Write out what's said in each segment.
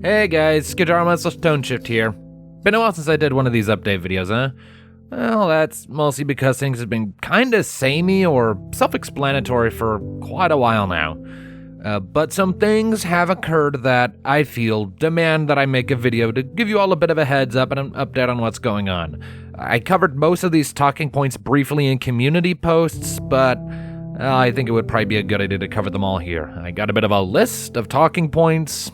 Hey guys, Skijaramaz Tone Shift here. Been a while since I did one of these update videos, huh? Well, that's mostly because things have been kinda samey or self-explanatory for quite a while now. But some things have occurred that I feel demand that I make a video to give you all a bit of a heads up and an update on what's going on. I covered most of these talking points briefly in community posts, but I think it would probably be a good idea to cover them all here. I got a bit of a list of talking points,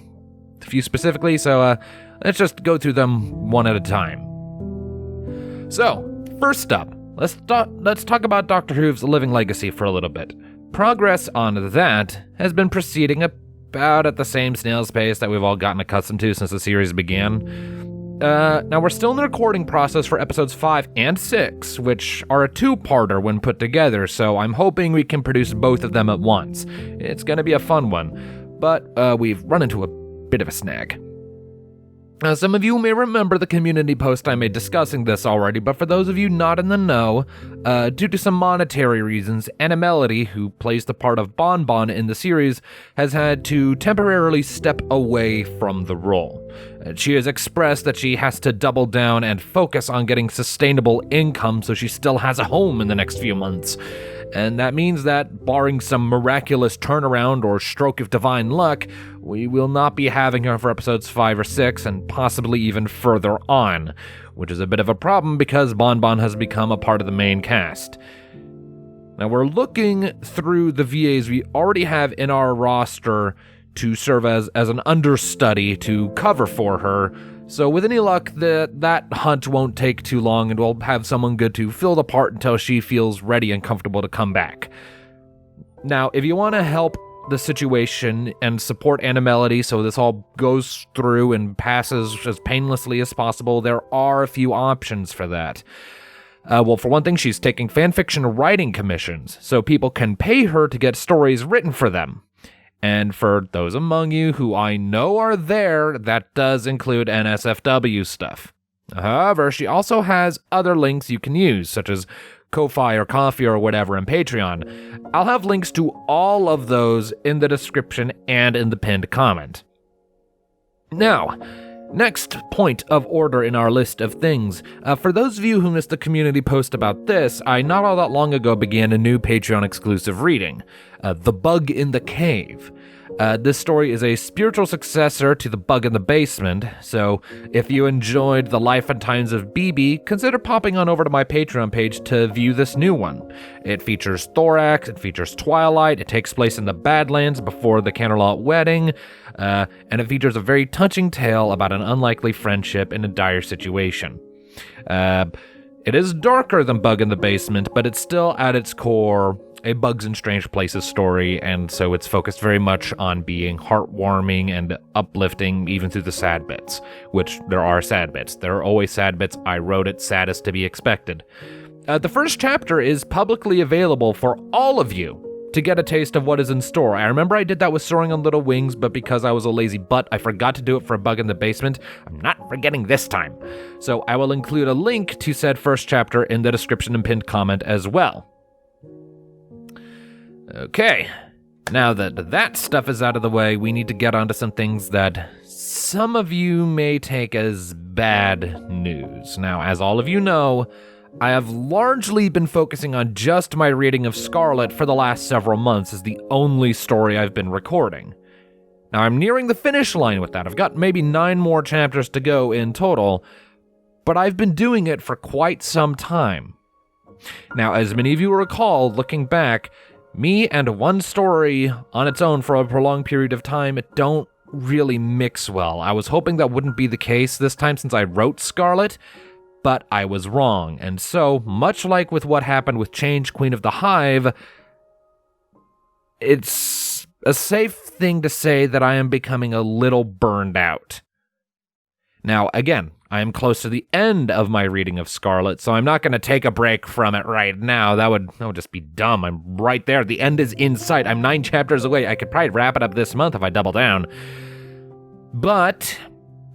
a few specifically, so let's just go through them one at a time. So, first up, let's talk about Doctor Who's Living Legacy for a little bit. Progress on that has been proceeding about at the same snail's pace that we've all gotten accustomed to since the series began. Now we're still in the recording process for episodes 5 and 6, which are a two-parter when put together, so I'm hoping we can produce both of them at once. It's gonna be a fun one, but we've run into a bit of a snag. Some of you may remember the community post I made discussing this already, but for those of you not in the know, due to some monetary reasons, Anna Melody, who plays the part of Bon Bon in the series, has had to temporarily step away from the role. She has expressed that she has to double down and focus on getting sustainable income so she still has a home in the next few months. And that means that, barring some miraculous turnaround or stroke of divine luck, we will not be having her for episodes 5 or 6 and possibly even further on, which is a bit of a problem because Bon Bon has become a part of the main cast. Now we're looking through the VAs we already have in our roster to serve as an understudy to cover for her, so with any luck, that hunt won't take too long and we'll have someone good to fill the part until she feels ready and comfortable to come back. Now, if you want to help the situation and support Anna Melody so this all goes through and passes as painlessly as possible, there are a few options for that. Well, for one thing, she's taking fanfiction writing commissions, so people can pay her to get stories written for them. And for those among you who I know are there, that does include NSFW stuff. However, she also has other links you can use, such as Ko-Fi or Ko-Fi or whatever and Patreon. I'll have links to all of those in the description and in the pinned comment. Now, next point of order in our list of things. For those of you who missed the community post about this, I not all that long ago began a new Patreon exclusive reading, The Bug in the Cave. This story is a spiritual successor to The Bug in the Basement, so if you enjoyed The Life and Times of BB, consider popping on over to my Patreon page to view this new one. It features Thorax, it features Twilight, it takes place in the Badlands before the Canterlot wedding, and it features a very touching tale about an unlikely friendship in a dire situation. It is darker than Bug in the Basement, but it's still at its core a Bugs in Strange Places story, and so it's focused very much on being heartwarming and uplifting even through the sad bits, which there are sad bits. There are always sad bits. I wrote it, sad as to be expected. The first chapter is publicly available for all of you to get a taste of what is in store. I remember I did that with Soaring on Little Wings, but because I was a lazy butt, I forgot to do it for A Bug in the Basement. I'm not forgetting this time. So I will include a link to said first chapter in the description and pinned comment as well. Okay, now that that stuff is out of the way, we need to get onto some things that some of you may take as bad news. Now, as all of you know, I have largely been focusing on just my reading of Scarlet for the last several months as the only story I've been recording. Now, I'm nearing the finish line with that. I've got maybe 9 more chapters to go in total, but I've been doing it for quite some time. Now, as many of you recall, looking back, me and one story on its own for a prolonged period of time don't really mix well. I was hoping that wouldn't be the case this time since I wrote Scarlet, but I was wrong. And so, much like with what happened with Change Queen of the Hive, it's a safe thing to say that I am becoming a little burned out. Now, again, I am close to the end of my reading of Scarlet, so I'm not going to take a break from it right now. That would just be dumb. I'm right there. The end is in sight. I'm 9 chapters away. I could probably wrap it up this month if I double down. But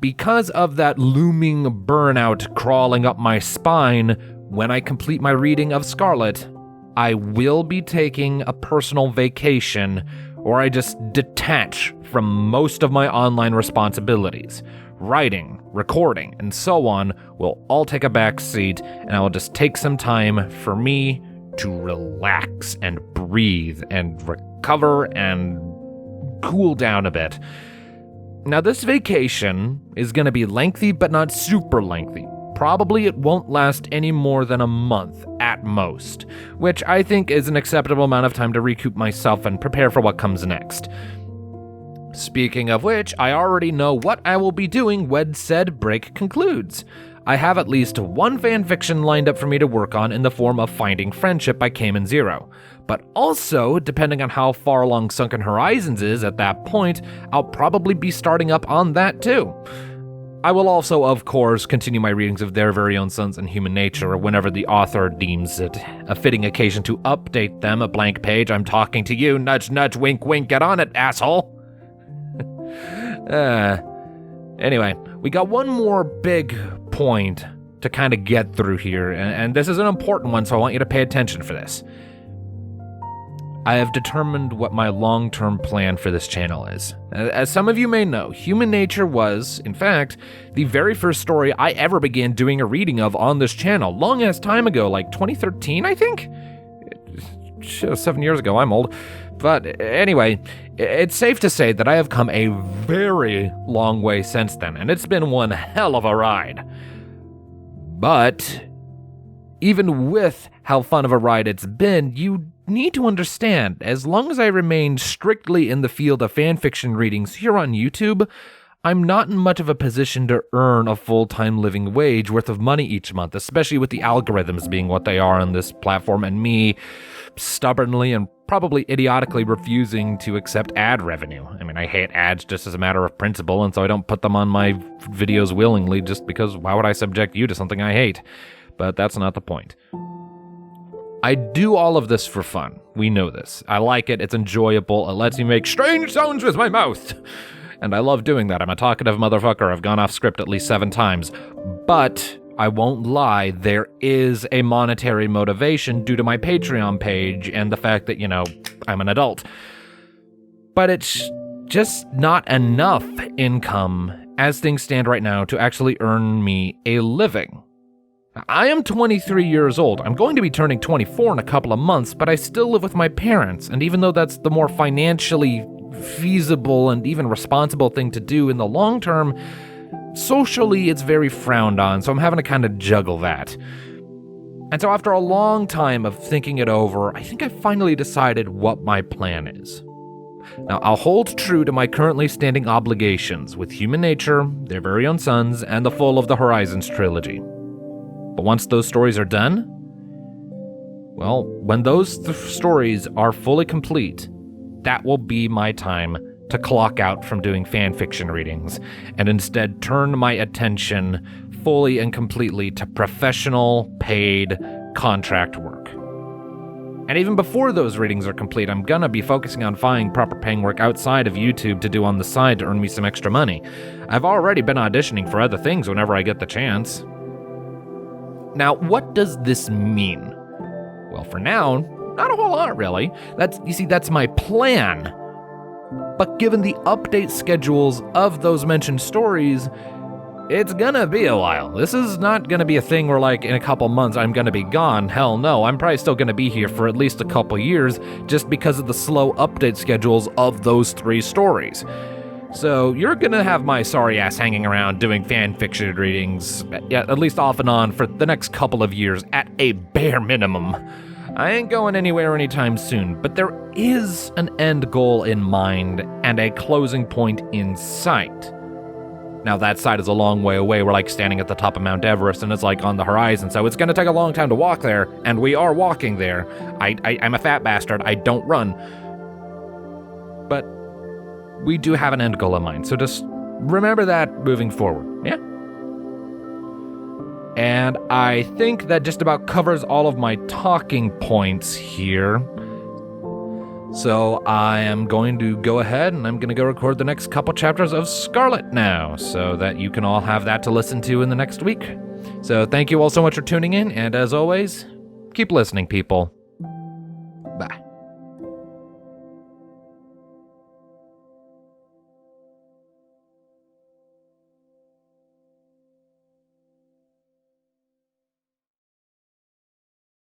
because of that looming burnout crawling up my spine, when I complete my reading of Scarlet, I will be taking a personal vacation or I just detach from most of my online responsibilities. Writing, recording, and so on will all take a back seat, and I will just take some time for me to relax and breathe and recover and cool down a bit. Now, this vacation is going to be lengthy, but not super lengthy. Probably it won't last any more than a month at most, which I think is an acceptable amount of time to recoup myself and prepare for what comes next. Speaking of which, I already know what I will be doing when said break concludes. I have at least one fanfiction lined up for me to work on in the form of Finding Friendship by Cayman Zero. But also, depending on how far along Sunken Horizons is at that point, I'll probably be starting up on that too. I will also, of course, continue my readings of Their Very Own Sons and Human Nature whenever the author deems it a fitting occasion to update them. A blank page, I'm talking to you, nudge nudge, wink wink, get on it, asshole. Anyway, we got one more big point to kind of get through here, and this is an important one, so I want you to pay attention for this. I have determined what my long-term plan for this channel is. As some of you may know, Human Nature was, in fact, the very first story I ever began doing a reading of on this channel, long-ass time ago, like 2013, I think? 7 years ago, I'm old. But anyway, it's safe to say that I have come a very long way since then, and it's been one hell of a ride. But even with how fun of a ride it's been, you need to understand, as long as I remain strictly in the field of fanfiction readings here on YouTube, I'm not in much of a position to earn a full-time living wage worth of money each month, especially with the algorithms being what they are on this platform and me stubbornly and probably idiotically refusing to accept ad revenue. I mean, I hate ads just as a matter of principle, and so I don't put them on my videos willingly just because why would I subject you to something I hate? But that's not the point. I do all of this for fun. We know this. I like it. It's enjoyable. It lets me make strange sounds with my mouth. And I love doing that. I'm a talkative motherfucker. I've gone off script at least 7 times. But I won't lie, there is a monetary motivation due to my Patreon page and the fact that, I'm an adult. But it's just not enough income as things stand right now to actually earn me a living. I am 23 years old. I'm going to be turning 24 in a couple of months, but I still live with my parents, and even though that's the more financially feasible and even responsible thing to do in the long term, socially it's very frowned on, so I'm having to kind of juggle that. And so after a long time of thinking it over, I think I finally decided what my plan is. Now, I'll hold true to my currently standing obligations with Human Nature, Their Very Own Sons, and the full of the Horizons trilogy. But once those stories are done, well, when those stories are fully complete, that will be my time to clock out from doing fanfiction readings and instead turn my attention fully and completely to professional, paid contract work. And even before those readings are complete, I'm gonna be focusing on finding proper paying work outside of YouTube to do on the side to earn me some extra money. I've already been auditioning for other things whenever I get the chance. Now, what does this mean? Well, for now, not a whole lot, really. That's my plan. But given the update schedules of those mentioned stories, it's gonna be a while. This is not gonna be a thing where, in a couple months, I'm gonna be gone. Hell no, I'm probably still gonna be here for at least a couple years just because of the slow update schedules of those 3 stories. So you're gonna have my sorry ass hanging around doing fanfiction readings, at least off and on, for the next couple of years at a bare minimum. I ain't going anywhere anytime soon, but there is an end goal in mind and a closing point in sight. Now that side is a long way away. We're standing at the top of Mount Everest and it's on the horizon, so it's gonna take a long time to walk there, and we are walking there. I'm a fat bastard, I don't run. But we do have an end goal in mind, so just remember that moving forward, yeah? And I think that just about covers all of my talking points here. So I am going to go ahead and I'm going to go record the next couple chapters of Scarlet now, so that you can all have that to listen to in the next week. So thank you all so much for tuning in, and as always, keep listening, people.